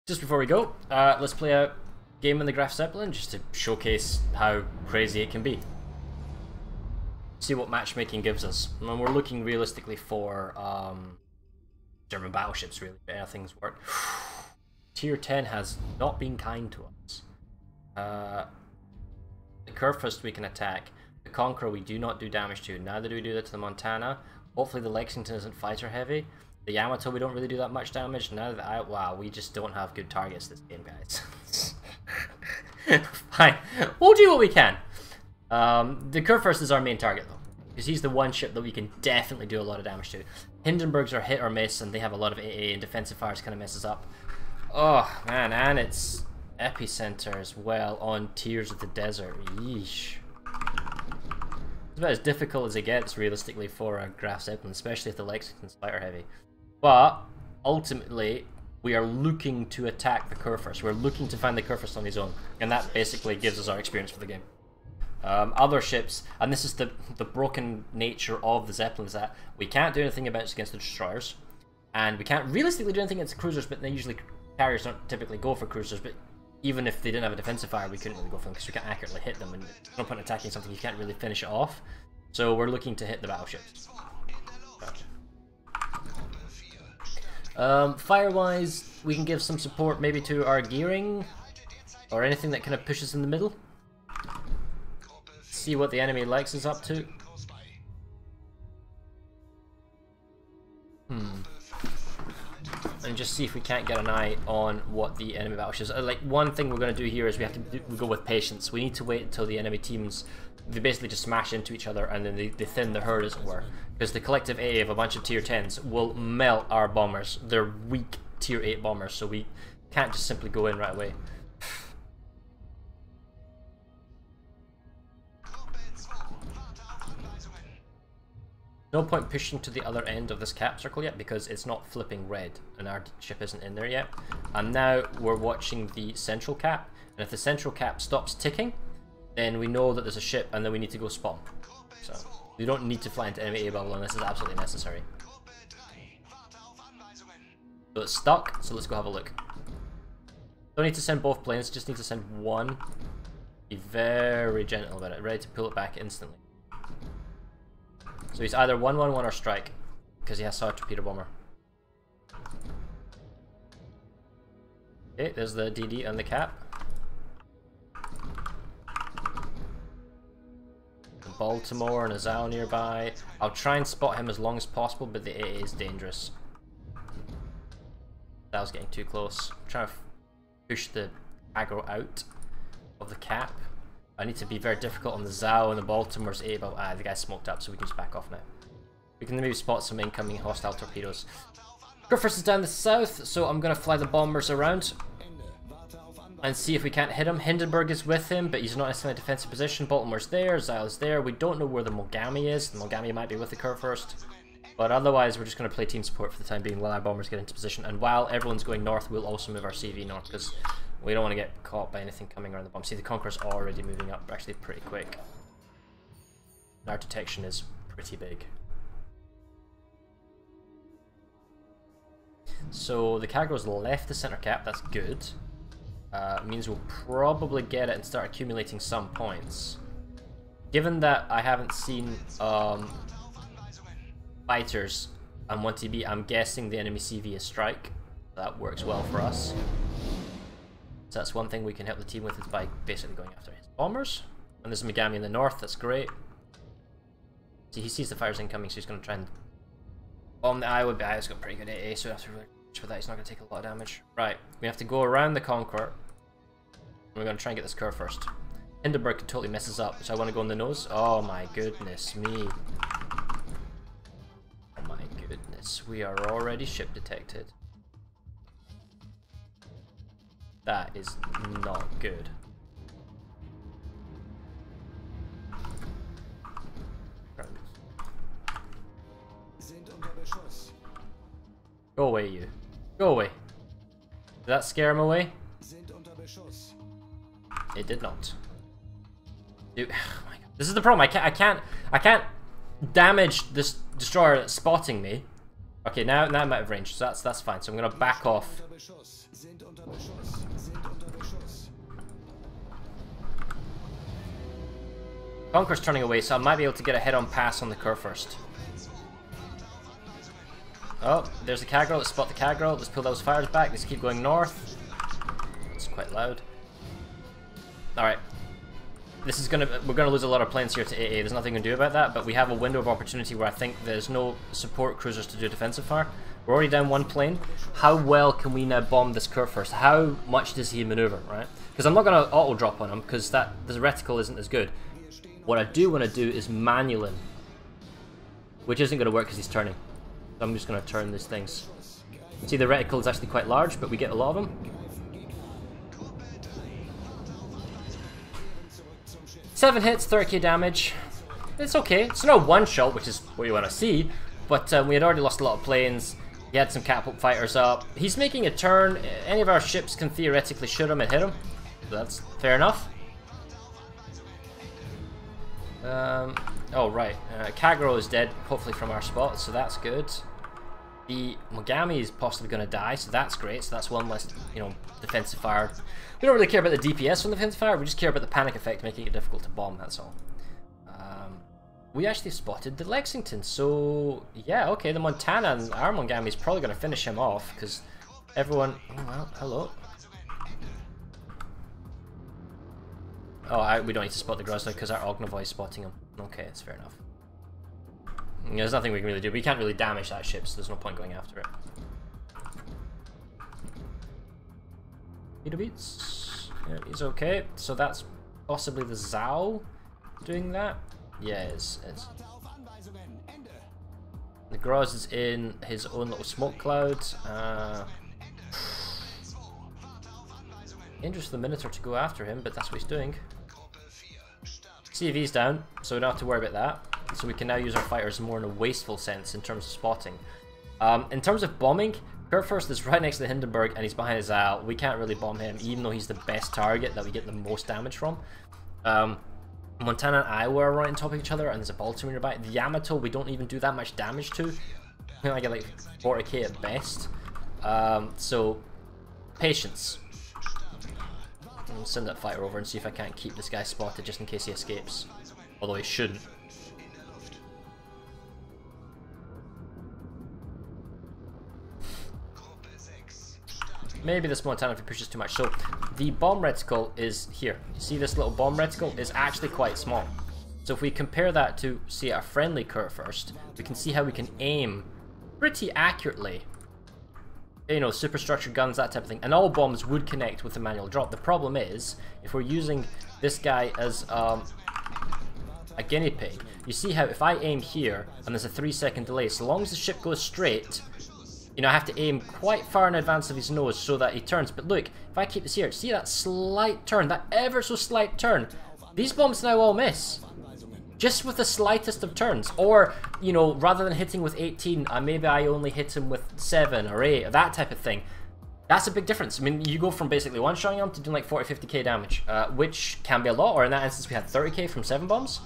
Just before we go, let's play a game in the Graf Zeppelin just to showcase how crazy it can be. See what matchmaking gives us. And we're looking realistically for German battleships, really, if anything's worked. Tier 10 has not been kind to us. The Kurfürst we can attack. The Conqueror we do not do damage to. Neither do we do that to the Montana. Hopefully the Lexington isn't fighter heavy. The Yamato we don't really do that much damage. Now that wow, we just don't have good targets this game, guys. Fine, we'll do what we can. The Kurfürst is our main target though, because he's the one ship that we can definitely do a lot of damage to. Hindenburgs are hit or miss, and they have a lot of AA, and defensive fires kind of messes up. Oh man, and it's epicenter as well on Tears of the Desert. Yeesh. It's about as difficult as it gets realistically for a Graf Zeppelin, especially if the Lexington's fighter heavy. But ultimately, we are looking to attack the Kurfürst. We're looking to find the Kurfürst on his own, and that basically gives us our experience for the game. Other ships, and this is the broken nature of the Zeppelin, is that we can't do anything against the destroyers, and we can't realistically do anything against cruisers, but they usually, carriers don't typically go for cruisers, but even if they didn't have a defensive fire, we couldn't really go for them because we can't accurately hit them, and there's no point in attacking something you can't really finish it off. So we're looking to hit the battleships. Fire-wise, we can give some support maybe to our gearing, or anything that kind of pushes in the middle. See what the enemy Lex is up to. And just see if we can't get an eye on what the enemy battleships are. Like, one thing we're going to do here is we go with patience. We need to wait until the enemy teams, they basically just smash into each other, and then they thin the herd, as it were. Because the collective AA of a bunch of tier 10s will melt our bombers. They're weak tier 8 bombers, so we can't just simply go in right away. No point pushing to the other end of this cap circle yet because it's not flipping red and our ship isn't in there yet. And now we're watching the central cap, and if the central cap stops ticking, then we know that there's a ship and then we need to go spawn. So we don't need to fly into enemy A bubble unless it's absolutely necessary. So it's stuck, so let's go have a look. Don't need to send both planes, just need to send one. Be very gentle about it, ready to pull it back instantly. So he's either 1-1-1 or strike, because he has SAR torpedo bomber. Okay, there's the DD on the cap. Baltimore and a Zao nearby. I'll try and spot him as long as possible, but the AA is dangerous. That was getting too close. I'm trying to push the aggro out of the cap. I need to be very difficult on the Zao and the Baltimore's A, but the guy's smoked up, so we can just back off now. We can maybe spot some incoming hostile torpedoes. Kurfürst is down the south, so I'm going to fly the bombers around and see if we can't hit him. Hindenburg is with him, but he's not necessarily in a defensive position. Baltimore's there, Zao's there. We don't know where the Mogami is. The Mogami might be with the Kurfürst. But otherwise, we're just going to play team support for the time being while our bombers get into position. And while everyone's going north, we'll also move our CV north, because we don't want to get caught by anything coming around the bomb. See, the Conqueror's already moving up, actually pretty quick. Our detection is pretty big. So the cargo's left the center cap, that's good. Means we'll probably get it and start accumulating some points. Given that I haven't seen fighters and 1TB, I'm guessing the enemy CV is strike. That works well for us. So that's one thing we can help the team with, is by basically going after his bombers. And there's a Megami in the north, that's great. See, he sees the fires incoming, so he's going to try and bomb the Iowa. The Iowa's got pretty good AA, so we have to really watch for that. He's not going to take a lot of damage. Right, we have to go around the Conqueror. And we're going to try and get this Kurfürst. Hindenburg totally messes up, so I want to go on the nose. Oh my goodness me. Oh my goodness, we are already ship detected. That is not good. Go away, you. Go away. Did that scare him away? It did not. Dude, oh my God. This is the problem. I can't damage this destroyer that's spotting me Okay, now I'm out of range, so that's fine. So I'm gonna back off. Conqueror's turning away, so I might be able to get a head-on pass on the Kerr first. Oh, there's the Kagro. Let's spot the Kagro. Let's pull those fires back. Let's keep going north. It's quite loud. Alright. This is we're gonna lose a lot of planes here to AA. There's nothing we can do about that, but we have a window of opportunity where I think there's no support cruisers to do defensive fire. We're already down one plane. How well can we now bomb this Kerr first? How much does he maneuver, right? Because I'm not gonna auto drop on him because the reticle isn't as good. What I do want to do is manual him, which isn't going to work because he's turning. So I'm just going to turn these things. See, the reticle is actually quite large, but we get a lot of them. 7 hits, 30k damage. It's okay. It's not a one-shot, which is what you want to see, but we had already lost a lot of planes. He had some catapult fighters up. He's making a turn. Any of our ships can theoretically shoot him and hit him. So that's fair enough. Oh right, Kagro is dead, hopefully from our spot, so that's good. The Mogami is possibly going to die, so that's great, so that's one less, you know, defensive fire. We don't really care about the DPS from the defensive fire, we just care about the panic effect making it difficult to bomb, that's all. We actually spotted the Lexington, so yeah, okay, the Montana and our Mogami is probably going to finish him off, because everyone... Oh well, hello. Oh, we don't need to spot the Grozny because our Ognavoy is spotting him. Okay, that's fair enough. There's nothing we can really do. We can't really damage that ship, so there's no point going after it. Peter Beats. Yeah, he's okay. So that's possibly the Zhao doing that? Yeah, it is. The Groz is in his own little smoke cloud. Dangerous for the Minotaur to go after him, but that's what he's doing. CV's down, so we don't have to worry about that. So we can now use our fighters more in a wasteful sense in terms of spotting. In terms of bombing, Kurfürst is right next to the Hindenburg and he's behind his Al. We can't really bomb him, even though he's the best target that we get the most damage from. Montana and Iowa are right on top of each other, and there's a Baltimore nearby. The Yamato, we don't even do that much damage to. I get like 40k at best. So, patience. I'll send that fighter over and see if I can't keep this guy spotted just in case he escapes. Although he shouldn't. Maybe this Montana if he pushes too much. So the bomb reticle is here. You see this little bomb reticle is actually quite small. So if we compare that to, see, our friendly Kerr first, we can see how we can aim pretty accurately. You know, superstructure guns, that type of thing. And all bombs would connect with the manual drop. The problem is, if we're using this guy as a guinea pig, you see how if I aim here, and there's a 3-second delay, so long as the ship goes straight, you know, I have to aim quite far in advance of his nose so that he turns. But look, if I keep this here, see that slight turn, that ever so slight turn? These bombs now all miss. Just with the slightest of turns. Or, you know, rather than hitting with 18, maybe I only hit him with 7 or 8, or that type of thing. That's a big difference. I mean, you go from basically one-shotting him to doing like 40-50k damage, which can be a lot, or in that instance we had 30k from 7 bombs.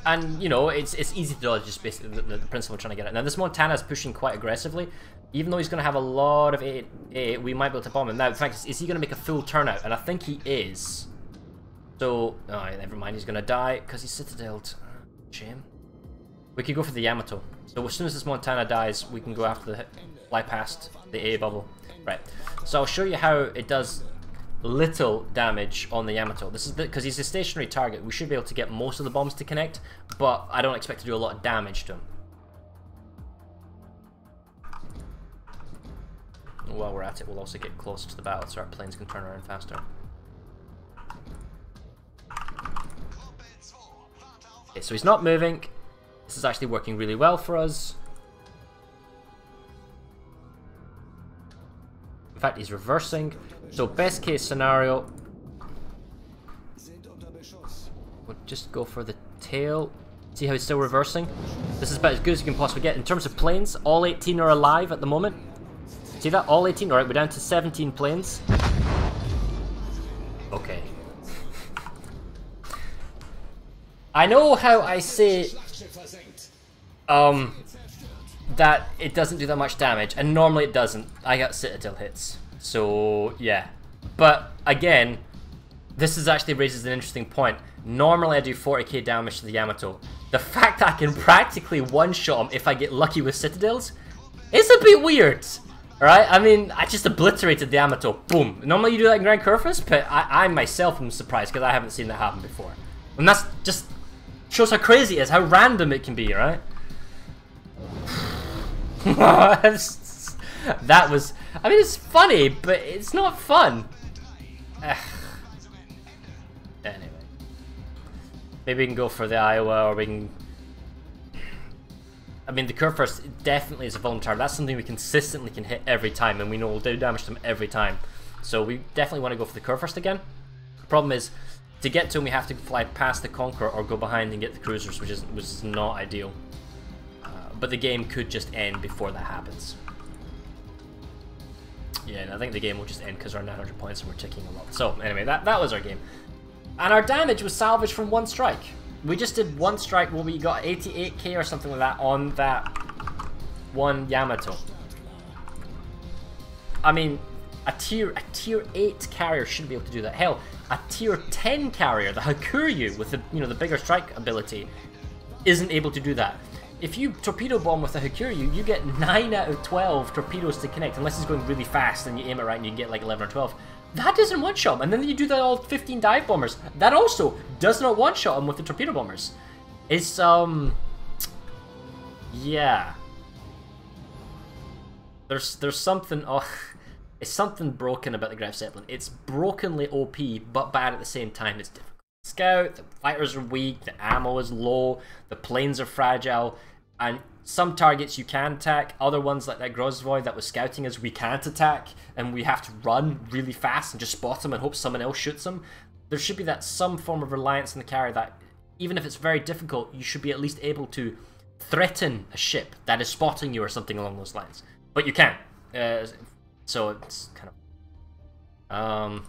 And, you know, it's easy to dodge, just basically the principle of trying to get it. Now, this Montana is pushing quite aggressively. Even though he's going to have a lot of 8, we might be able to bomb him. Now, in fact, is he going to make a full turnout? And I think he is. So, oh, never mind, he's going to die because he's citadeled. Shame. We could go for the Yamato. So as soon as this Montana dies, we can go after the fly past the A bubble. Right. So I'll show you how it does little damage on the Yamato. This is because he's a stationary target. We should be able to get most of the bombs to connect, but I don't expect to do a lot of damage to him. While we're at it, we'll also get closer to the battle so our planes can turn around faster. Okay, so he's not moving. This is actually working really well for us. In fact, he's reversing. So best case scenario, we'll just go for the tail. See how he's still reversing? This is about as good as you can possibly get. In terms of planes, all 18 are alive at the moment. See that? All 18? Alright, we're down to 17 planes. Okay. I know how I say that it doesn't do that much damage, and normally it doesn't. I got Citadel hits, so yeah. But again, this is actually raises an interesting point. Normally I do 40k damage to the Yamato. The fact that I can practically one-shot him if I get lucky with Citadels is a bit weird. Alright, I mean, I just obliterated the Yamato. Boom. Normally you do that in Grand Curfus, but I myself am surprised because I haven't seen that happen before. And that's just shows how crazy it is, how random it can be, right? That was... I mean, it's funny, but it's not fun. Anyway. Maybe we can go for the Iowa, or we can... I mean, the Curfirst definitely is a volunteer. That's something we consistently can hit every time, and we know we'll do damage to them every time. So we definitely want to go for the Curfirst again. The problem is, to get to him, we have to fly past the Conqueror or go behind and get the cruisers, which is not ideal. But the game could just end before that happens. Yeah, and I think the game will just end because our 900 points and we're ticking a lot. So anyway, that was our game. And our damage was salvaged from one strike. We just did one strike where we got 88k or something like that on that one Yamato. I mean, a tier 8 carrier shouldn't be able to do that. Hell, a tier 10 carrier, the Hakuryu with the the bigger strike ability, isn't able to do that. If you torpedo bomb with the Hakuryu, you get 9 out of 12 torpedoes to connect, unless it's going really fast and you aim it right and you get like 11 or 12. That doesn't one-shot him, and then you do that all 15 dive bombers. That also does not one-shot him with the torpedo bombers. It's, yeah. There's something, it's something broken about the Graf Zeppelin. It's brokenly OP, but bad at the same time. It's difficult. Scout, the fighters are weak, the ammo is low, the planes are fragile, and some targets you can attack, other ones like that Grozvoy that was scouting us we can't attack, and we have to run really fast and just spot them and hope someone else shoots them. There should be that some form of reliance on the carrier that, even if it's very difficult, you should be at least able to threaten a ship that is spotting you or something along those lines. But you can't. So it's kind of...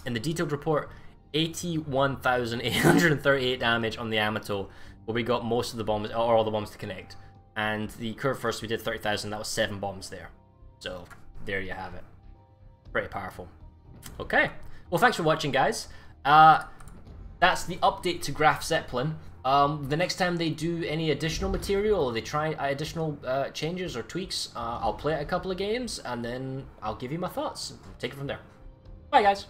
in the detailed report, 81,838 damage on the Yamato, where we got most of the bombs, or all the bombs to connect. And the Curfirst we did 30,000, that was 7 bombs there. So, there you have it. Pretty powerful. Okay. Well, thanks for watching, guys. That's the update to Graf Zeppelin. The next time they do any additional material, or they try additional changes or tweaks, I'll play it a couple of games, and then I'll give you my thoughts. Take it from there. Bye, guys.